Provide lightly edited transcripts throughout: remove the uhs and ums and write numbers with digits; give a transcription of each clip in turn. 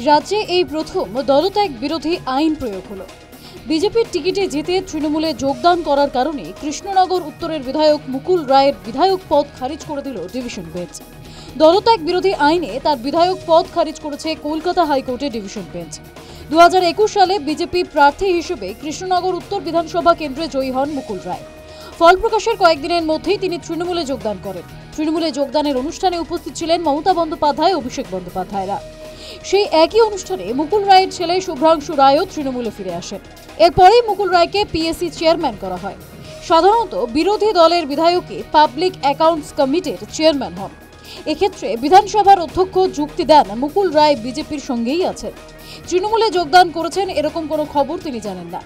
রাজ্যে এই প্রথম দলত্যাগ বিরোধী আইন প্রয়োগ হলো। বিজেপির টিকিটে জিতে তৃণমূলে যোগদান করার কারণে কৃষ্ণনগর উত্তরের বিধায়ক মুকুল রায়ের বিধায়ক পদ খারিজ করে দিল ডিভিশন বেঞ্চ। দলত্যাগ বিরোধী আইনে তার বিধায়ক পদ খারিজ করেছে কলকাতা হাইকোর্টের ডিভিশন বেঞ্চ। 2021 সালে বিজেপি প্রার্থী হিসেবে কৃষ্ণনগর উত্তর বিধানসভা কেন্দ্রে জয়ী হন মুকুল রায়। ফল প্রকাশের কয়েকদিনের মধ্যেই তিনি তৃণমূলে যোগদান করেন। তৃণমূলে যোগদানের অনুষ্ঠানে উপস্থিত ছিলেন মমতা বন্দ্যোপাধ্যায়, অভিষেক বন্দ্যোপাধ্যায়রা। সেই একই অনুষ্ঠানে মুকুল রায়ের ছেলে শুভ্রাংশু রায়ও তৃণমূলে ফিরে আসেন। এরপরেই মুকুল রায়কে পিএসসি চেয়ারম্যান করা হয়। সাধারণত বিরোধী দলের বিধায়কই পাবলিক অ্যাকাউন্টস কমিটির চেয়ারম্যান হন। এক্ষেত্রে বিধানসভার অধ্যক্ষ যুক্তি দেন মুকুল রায় বিজেপির সঙ্গেই আছেন। তৃণমূলে যোগদান করেছেন এরকম কোনো খবর তিনি জানেন না।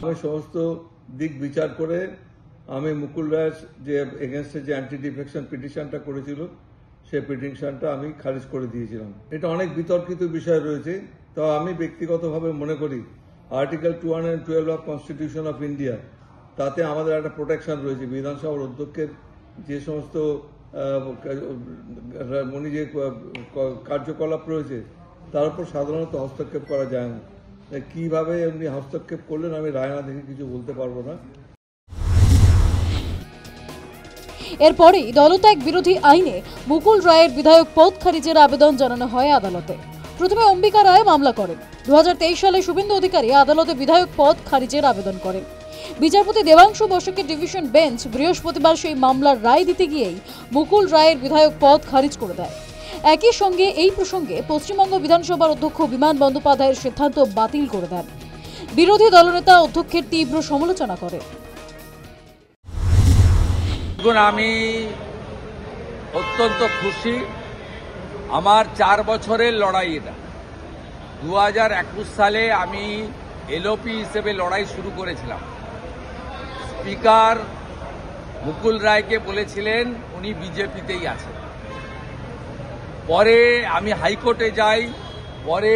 আমি সমস্ত দিক বিচার করে আমি মুকুল রায়ের যে এগেনস্টে যে অ্যান্টি ডিফেকশন পিটিশনটা করেছিল সেই পিটিশনটা আমি খারিজ করে দিয়েছিলাম। এটা অনেক বিতর্কিত বিষয় রয়েছে, তো আমি ব্যক্তিগতভাবে মনে করি article 212 of constitution of India, তাতে আমাদের একটা প্রোটেকশন রয়েছে। বিধানসভার অধ্যক্ষের যে সমস্ত যে কার্যকলাপ রয়েছে তার উপর সাধারণত হস্তক্ষেপ করা যায় না। কিভাবে এমনি হস্তক্ষেপ করলেন আমি রায় না দেখে কিছু বলতে পারবো না। এরপরেই দলত্যাগ বিরোধী আইনে মুকুল রায়ের বিধায়ক পদ খারিজের আবেদন জানানো হয় আদালতে। প্রথমে অম্বিকা রায় মামলা করেন। 2023 সালে শুভেন্দু অধিকারী আদালতে বিধায়ক পদ খারিজের আবেদন করেন। বিচারপতি দেবাংশু বসাকের ডিভিশন বেঞ্চ বৃহস্পতিবার সেই মামলার রায় দিতে গিয়েই মুকুল রায়ের বিধায়ক পদ খারিজ করে দেয়। একই সঙ্গে এই প্রসঙ্গে পশ্চিমবঙ্গ বিধানসভার অধ্যক্ষ বিমান বন্দ্যোপাধ্যায়ের সিদ্ধান্ত বাতিল করে দেন। বিরোধী দলনেতা অধ্যক্ষের তীব্র সমালোচনা করেন। আমি অত্যন্ত খুশি। আমার 4 বছরের লড়াই এটা। 2021 সালে আমি এলওপি হিসেবে লড়াই শুরু করেছিলাম। স্পিকার মুকুল রায়কে বলেছিলেন উনি বিজেপিতেই আছেন। পরে আমি হাইকোর্টে যাই, পরে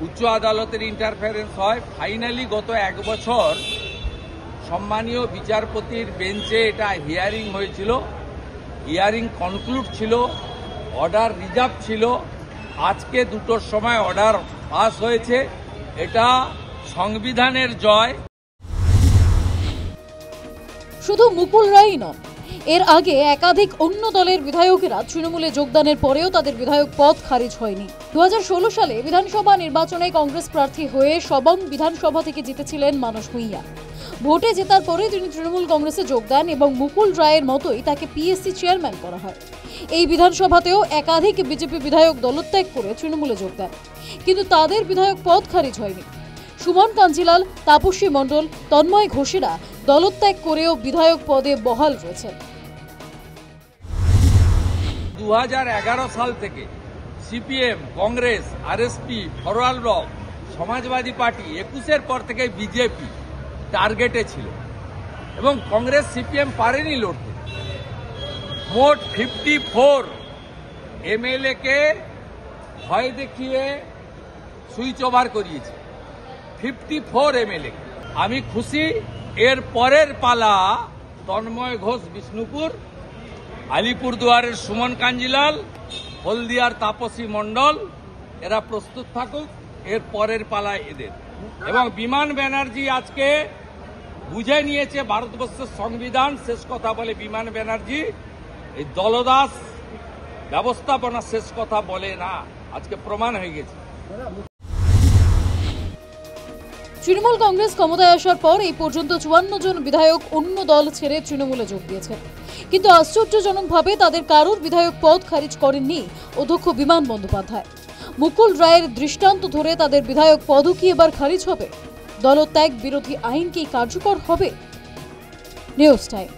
উচ্চ আদালতের ইন্টারফারেন্স হয়। ফাইনালি গত 1 বছর সম্মানীয় বিচারপতির বেঞ্চে এটা হিয়ারিং হয়েছিল। হিয়ারিং কনক্লুড ছিল, অর্ডার রিজার্ভ ছিল। আজকে 2টোর সময় অর্ডার পাস হয়েছে। এটা সংবিধানের জয়। শুধু মুকুল রায়ই নন, এর আগে একাধিক অন্য দলের বিধায়কেরা তৃণমূলে যোগদানের পরেও তাদের বিধায়ক পদ খারিজ হয়নি। 2016 সালে বিধানসভা নির্বাচনে কংগ্রেস প্রার্থী হয়ে সবং বিধানসভা থেকে জিতেছিলেন মানস ভূঁইয়া। ভোটে জেতার পরে তিনি তৃণমূল কংগ্রেসে যোগ দেন এবং মুকুল রায়ের মতোই তাকে পিএসসি চেয়ারম্যান করা হয়। এই বিধানসভাতেও একাধিক বিজেপি বিধায়ক দলত্যাগ করে তৃণমূলে যোগ দেন, কিন্তু তাদের বিধায়ক পদ খারিজ হয়নি। সুমন কাঞ্জিলাল, তাপসী মণ্ডল, তন্ময় ঘোষেরা দলত্যাগ করেও বিধায়ক পদে বহাল রয়েছেন। 2011 সাল থেকে সিপিএম, কংগ্রেস, আরএসপি, ফরওয়ার্ড ব্লক, সমাজবাদী পার্টি, 21-এর পর থেকে বিজেপি টার্গেটে ছিল এবং কংগ্রেস সিপিএম পারেনি লড়তে। মোট 54 এমএলএ কে ভয় দেখিয়ে সুইচ ওভার করিয়েছে। 54 এমএলএ। আমি খুশি। এর পরের পালা তন্ময় ঘোষ বিষ্ণুপুর, আলিপুরদুয়ারের সুমন কাঞ্জিলাল, হলদিয়ার তাপসী মণ্ডল, এরা প্রস্তুত থাকুক। এর পরের পালা এদের। এবং বিমান ব্যানার্জি আজকে বুঝে নিয়েছে ভারতবর্ষের সংবিধান শেষ কথা বলে। বিমান ব্যানার্জি এই দলদাস ব্যবস্থাপনা শেষ কথা বলে না, আজকে প্রমাণ হয়ে গেছে। তৃণমূল কংগ্রেস ক্ষমতায় আসার পর এই পর্যন্ত 54 জন বিধায়ক অন্য দল ছেড়ে তৃণমূলে যোগ দিয়েছেন, কিন্তু আশ্চর্যজনকভাবে তাদের কারোর বিধায়ক পদ খারিজ করেননি অধ্যক্ষ বিমান বন্দ্যোপাধ্যায়। মুকুল রায়ের দৃষ্টান্ত ধরে তাদের বিধায়ক পদও কি এবার খারিজ হবে? দলত্যাগ বিরোধী আইন কি কার্যকর হবে? News time.